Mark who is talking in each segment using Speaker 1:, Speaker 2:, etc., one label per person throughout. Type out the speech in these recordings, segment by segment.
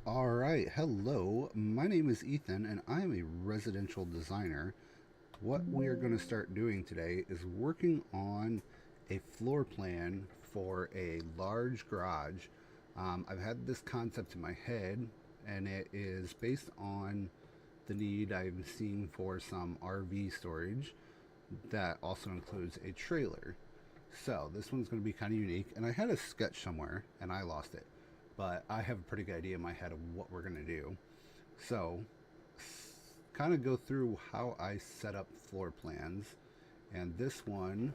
Speaker 1: All right, hello. My name is Ethan, and I am a residential designer. What we are going to start doing today is working on a floor plan for a large garage. I've had this concept in my head, and it is based on the need I've seen for some RV storage that also includes a trailer. So this one's going to be kind of unique, and I had a sketch somewhere and I lost it, but I have a pretty good idea in my head of what we're going to do. So, kind of go through how I set up floor plans, and this one,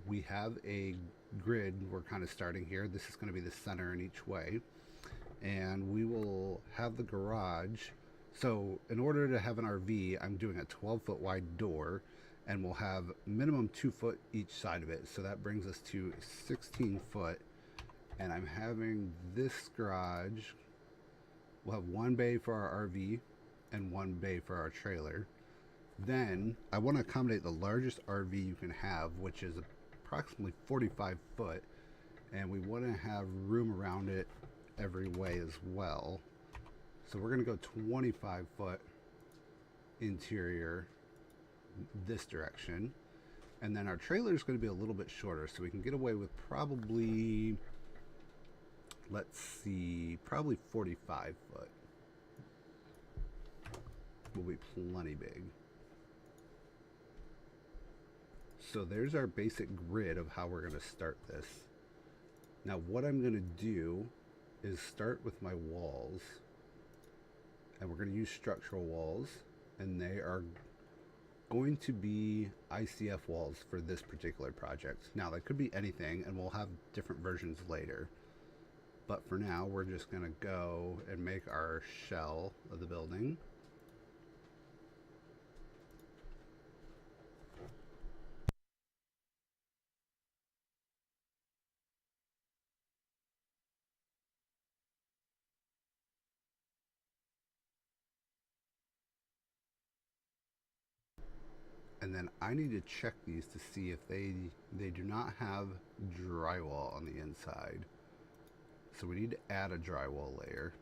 Speaker 1: we have a grid. We're kind of starting here. This is going to be the center in each way, and we will have the garage. So, in order to have an RV, I'm doing a 12-foot wide door, and we'll have minimum 2 foot each side of it. So that brings us to 16 foot. And I'm having this garage. We'll have one bay for our RV and one bay for our trailer. Then I want to accommodate the largest RV you can have, which is approximately 45 foot, and we want to have room around it every way as well. So we're going to go 25 foot interior this direction. And then our trailer is going to be a little bit shorter, so we can get away with probably, let's see, probably 45 foot will be plenty big. So there's our basic grid of how we're going to start this. Now what I'm going to do is start with my walls, and we're going to use structural walls, and they are going to be ICF walls for this particular project. Now that could be anything, and we'll have different versions later, but for now we're just going to go and make our shell of the building. And then I need to check these to see if they do not have drywall on the inside. So we need to add a drywall layer.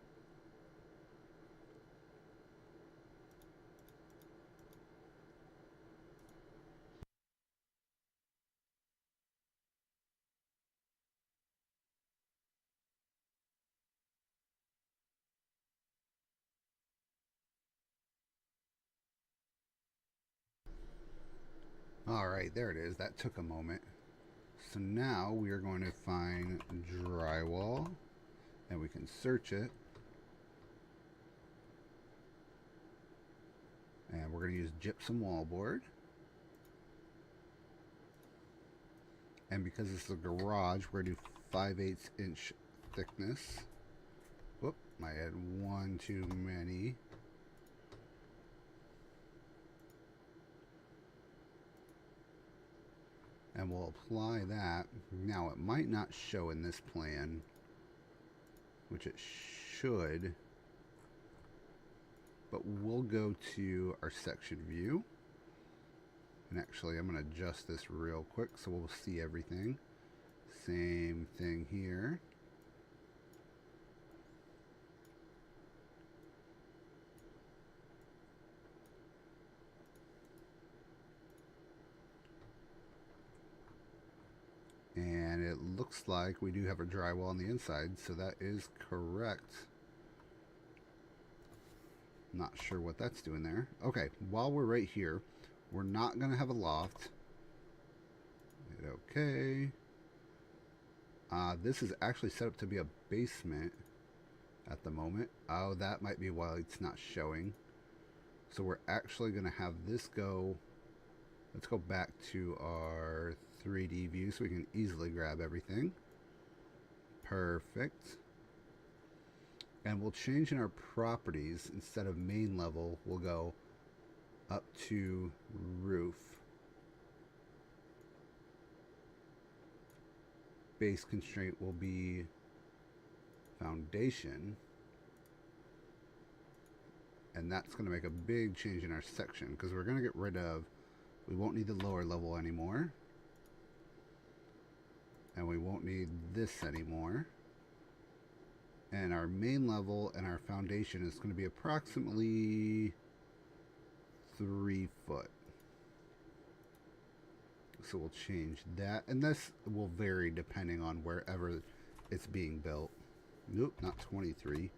Speaker 1: All right, there it is. That took a moment. So now we are going to find drywall, and we can search it. And we're going to use gypsum wallboard. And because it's a garage, we're going to do 5/8 inch thickness. Whoop, I had one too many. And we'll apply that. Now it might not show in this plan, which it should, but we'll go to our section view. And actually I'm going to adjust this real quick so we'll see everything. Same thing here. And it looks like we do have a drywall on the inside, so that is correct. Not sure what that's doing there. Okay, while we're right here, we're not going to have a loft. Okay. This is actually set up to be a basement at the moment. Oh, that might be why it's not showing. So we're actually going to have this go. Let's go back to our 3D view so we can easily grab everything. Perfect. And we'll change in our properties. Instead of main level, we'll go up to roof. Base constraint will be foundation. And that's going to make a big change in our section, because we're going to get rid of, we won't need the lower level anymore. And we won't need this anymore. And our main level and our foundation is going to be approximately 3 foot. So we'll change that, and this will vary depending on wherever it's being built. Nope, not 23.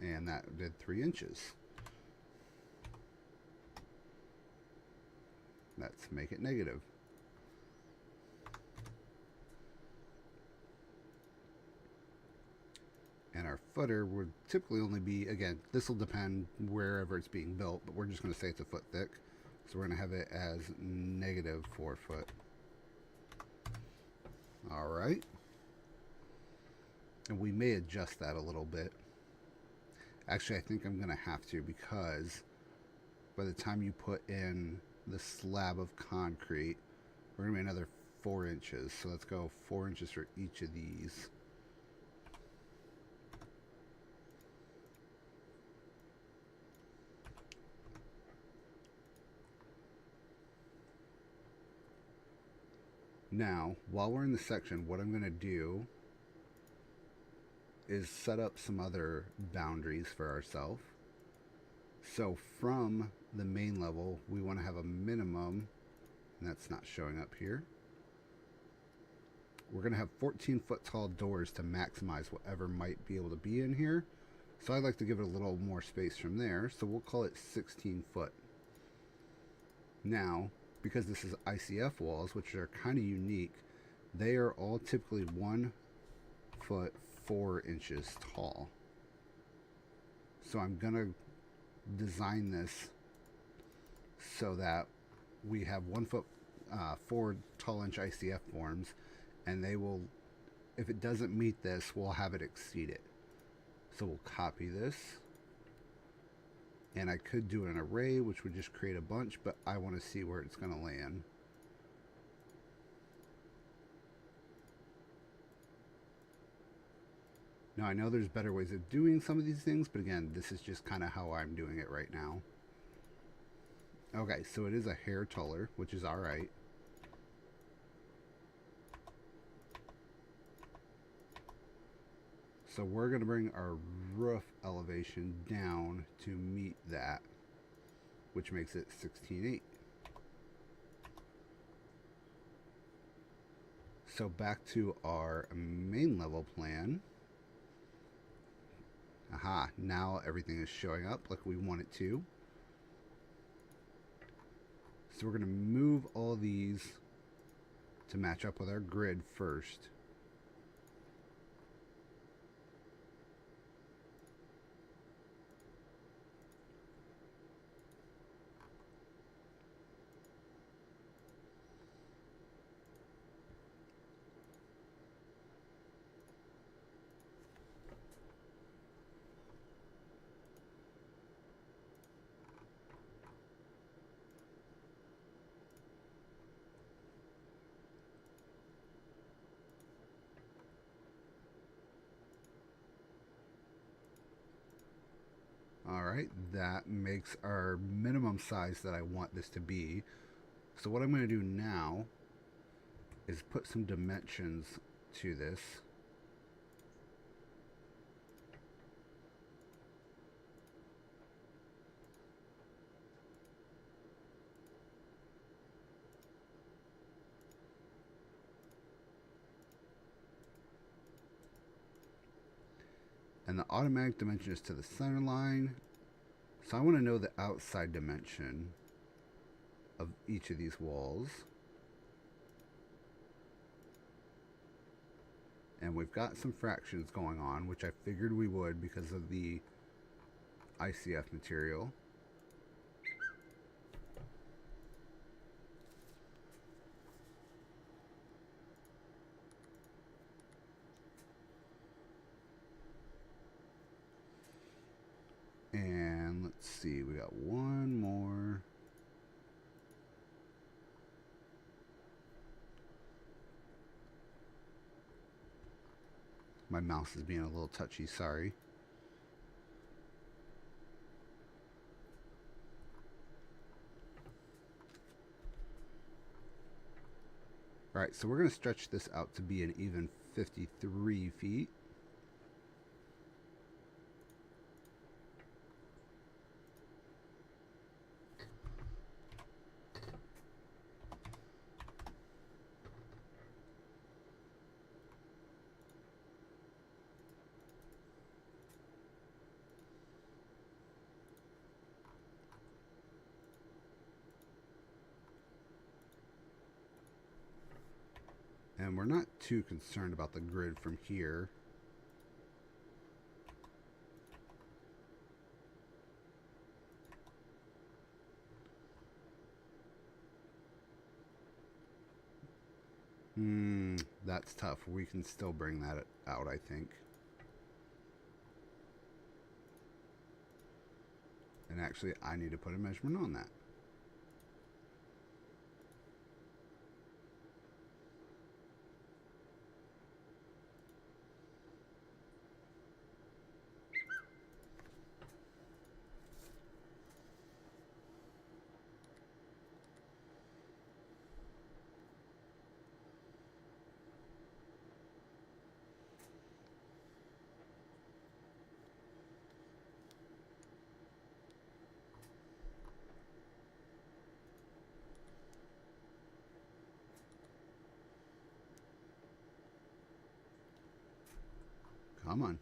Speaker 1: And that did 3 inches. Let's make it negative. And our footer would typically only be, again, this will depend wherever it's being built, but we're just going to say it's a foot thick. So we're going to have it as negative 4 foot. All right. And we may adjust that a little bit. Actually, I think I'm going to have to, because by the time you put in the slab of concrete, we're going to be another 4 inches. So let's go 4 inches for each of these. Now, while we're in the section, what I'm going to do is set up some other boundaries for ourselves. So from the main level, we want to have a minimum, and that's not showing up here. We're going to have 14-foot tall doors to maximize whatever might be able to be in here. So I'd like to give it a little more space from there, so we'll call it 16 foot. Now, because this is ICF walls, which are kind of unique, they are all typically 1 foot 4 inches tall. So I'm gonna design this so that we have 1 foot 4 tall inch ICF forms, and they will, if it doesn't meet this, we'll have it exceed it. So we'll copy this. And I could do an array, which would just create a bunch, but I want to see where it's going to land. Now, I know there's better ways of doing some of these things, but again, this is just kind of how I'm doing it right now. Okay, so it is a hair taller, which is all right. So we're going to bring our roof elevation down to meet that, which makes it 16.8. So back to our main level plan. Aha, now everything is showing up like we want it to. So we're going to move all these to match up with our grid first. Alright, that makes our minimum size that I want this to be. So what I'm going to do now is put some dimensions to this. And the automatic dimension is to the center line. So I want to know the outside dimension of each of these walls. And we've got some fractions going on, which I figured we would because of the ICF material. And let's see, we got one more. My mouse is being a little touchy, sorry. Alright, so we're going to stretch this out to be an even 53 feet. And we're not too concerned about the grid from here. That's tough. We can still bring that out, I think. And actually, I need to put a measurement on that. Come on.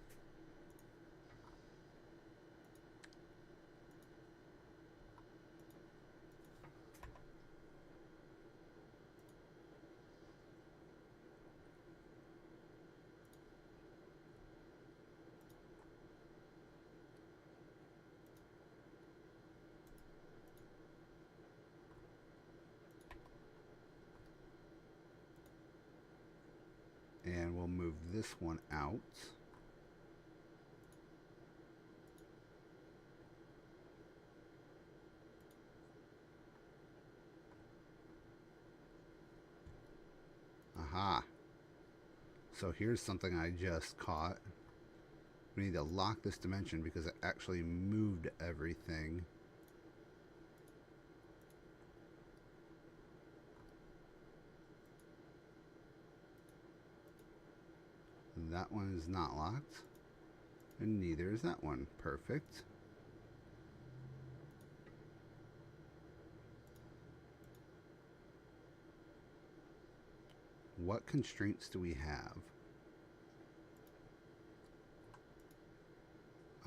Speaker 1: And we'll move this one out. Aha. So here's something I just caught. We need to lock this dimension because it actually moved everything. That one is not locked. And neither is that one. Perfect. What constraints do we have?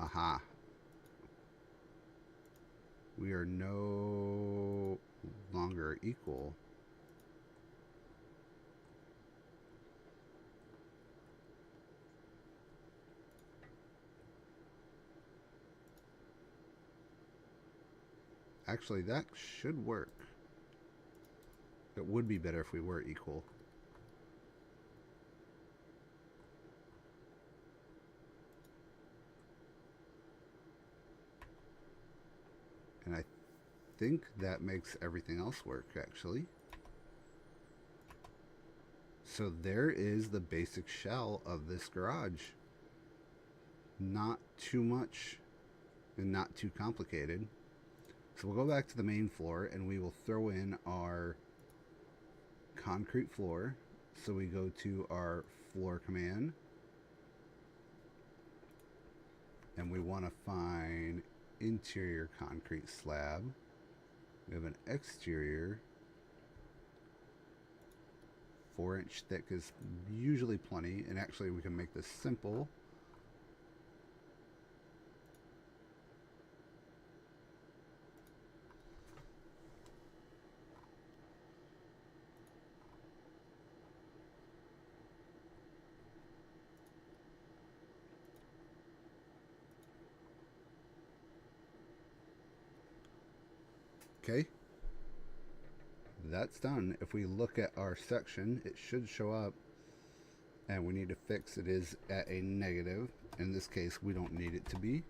Speaker 1: Aha. We are no longer equal. Actually, that should work. It would be better if we were equal. And I think that makes everything else work, actually. So there is the basic shell of this garage. Not too much and not too complicated. So we'll go back to the main floor and we will throw in our concrete floor. So we go to our floor command and we want to find interior concrete slab. We have an exterior 4-inch thick is usually plenty, and actually we can make this simple. Okay, that's done. If we look at our section, it should show up, and we need to fix it is at a negative. In this case, we don't need it to be.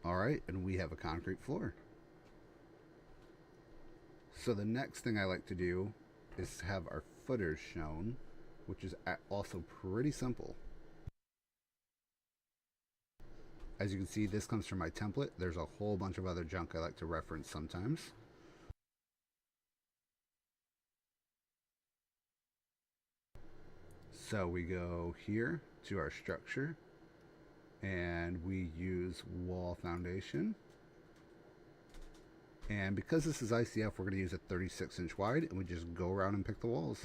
Speaker 1: All right, and we have a concrete floor. So the next thing I like to do is have our footers shown, which is also pretty simple. As you can see, this comes from my template. There's a whole bunch of other junk I like to reference sometimes. So we go here to our structure and we use wall foundation. And because this is ICF, we're going to use a 36-inch wide, and we just go around and pick the walls.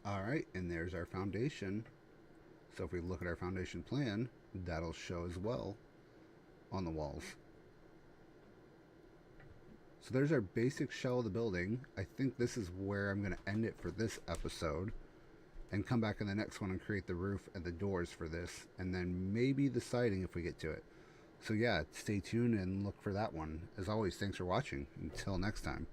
Speaker 1: All right, and there's our foundation. So if we look at our foundation plan, that'll show as well on the walls. So there's our basic shell of the building. I think this is where I'm going to end it for this episode and come back in the next one and create the roof and the doors for this, and then maybe the siding if we get to it. So yeah, stay tuned and look for that one. As always, thanks for watching. Until next time.